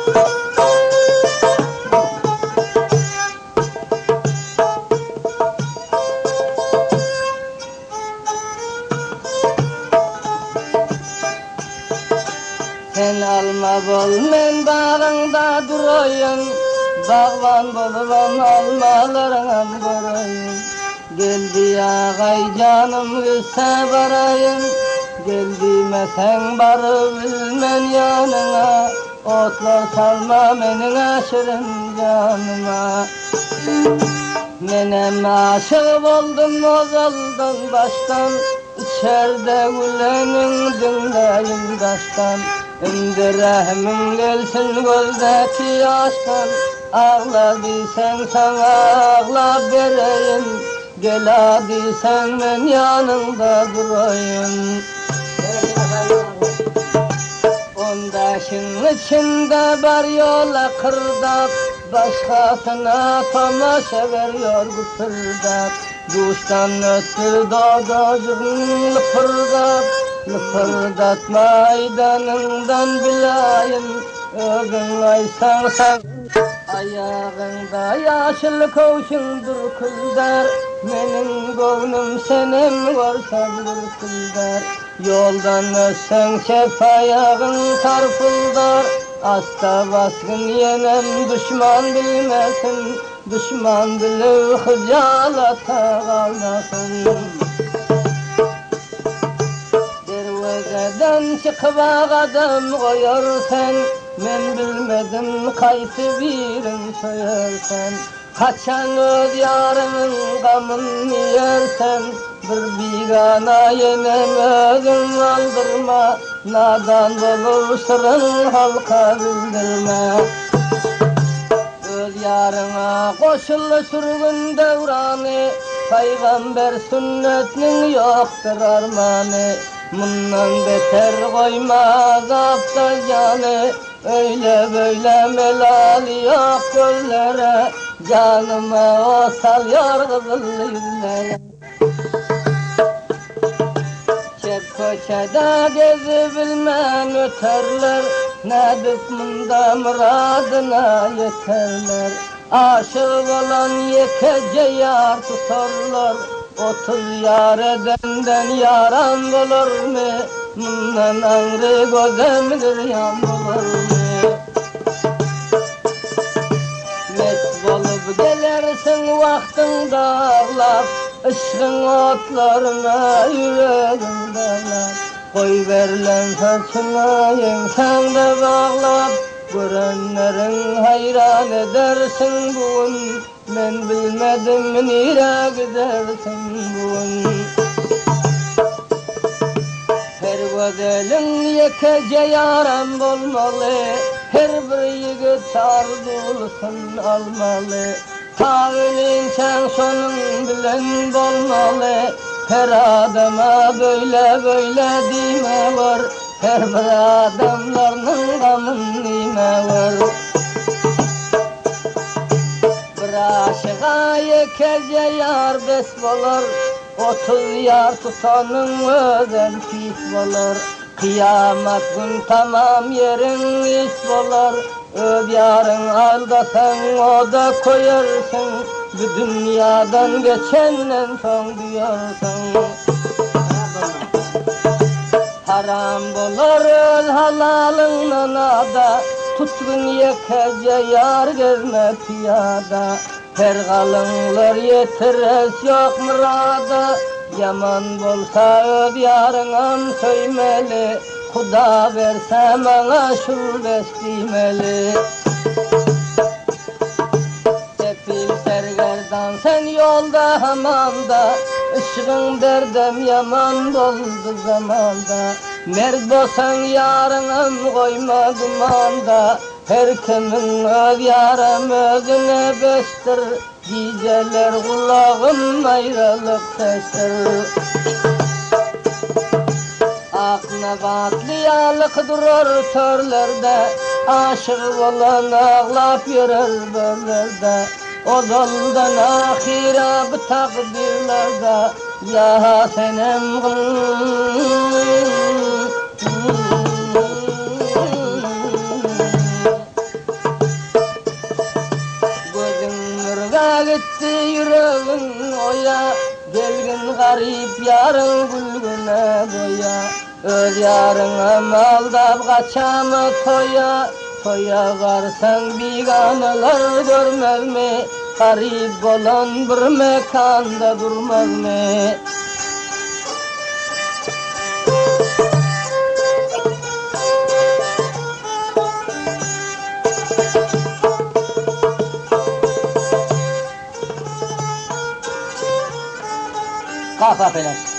Sen alma bol men bağında durayım, bağban bolurum almalarım göreyim. Geldi ağay canım gülse barayım, geldi sen barı bilmen yanına, otlar salma menin aşırın canıma. Menem aşık oldum ozaldan baştan, içerde gülenin dinleyim daştan. Indi rahmin gelsin gözdeki yaştan, ağla diysen sana ağla vereyim, gel diysen ben yanında durayım. Ondaşın içinde var yola kırdak, başkasına tamaşa veriyor gıpırdak. Duştan öttür dağdacığın lıpırdak, lıpırdatma aydanından bilayım. Ögün aysan sen ayağında yaşıl koşundur kıldar, menin gönlüm senin varsa bir kıldar. Yoldan ötsen şef ayağın tarfıldar, asta baskın yenem düşman bilmesin, düşman bilir hıcalata kalmasın. Dervezeden çıkıp adam koyarsan, men bilmedim kaysi birin soyarsan. Kaçan öz yarımın gamını yersen, bir bigana yenem özün aldırma, nadan olur sırrın halka bildirme. Öz yarına koşul sürgün devranı, Peygamber sünnetinin yoktur armanı. Bundan beter koymaz aptal canı, öyle böyle melali yok gözlere, canıma o salıyor kızıl yüzlere. Çep köşede gezi bilmem öterler, ne düşmunda muradına yeterler. Aşık olan yekece yar tutarlar, 30 yar edenden yaran bulur mu? Bundan ayrı gözemdir yan bulur mu? Mest olup gelirsin vaktinde ağlap, ışkın otlarına yüreğin dağlap. Koy verilen saçına yensen de bağlap, görenlerin hayran edersin bugün. Men bilmedim nire gidersin bugün. Her gözelin yekece yaram olmalı, her bir yigit arzulusun almalı. Tağilin sen sonun bilen olmalı, her adama böyle böyle dime var, her bir adamlarının gamın nime var. Aşığa yekece yar bes bolur, 30 yar tutanın özel pis bolur. Kıyamet gün tamam yerin iş bolur, öz yarın aldasan o da koyarsın, bu dünyadan geçenden son diyorsun. Haram bolur öz halalın nada, tutkun yekece yar gezme piyada. Her kalınlar yetires yok murada, yaman bolsa öz yarınan söymeli, Kuda verse bana şul bestimeli. Sefil sergerdan sen yolda hamanda, ışığın derdem yaman boldu zamanda. Merd bolsan yarınım koyma gumanda, her kimin öz yarım özüne bestir, geceler kulağım ayrılık sestir. Aknabatliyalık durur törlerde, aşık olan ağlap yürür böllerde. O zoldan ahire bu takdirlerde, ya senem garip yarın gülgüne boya. Öz yarına maldap kaçamı toya. Toya varsan biganeler görmez mi? Garip olan bir mekanda durmaz mı? Kafa falan.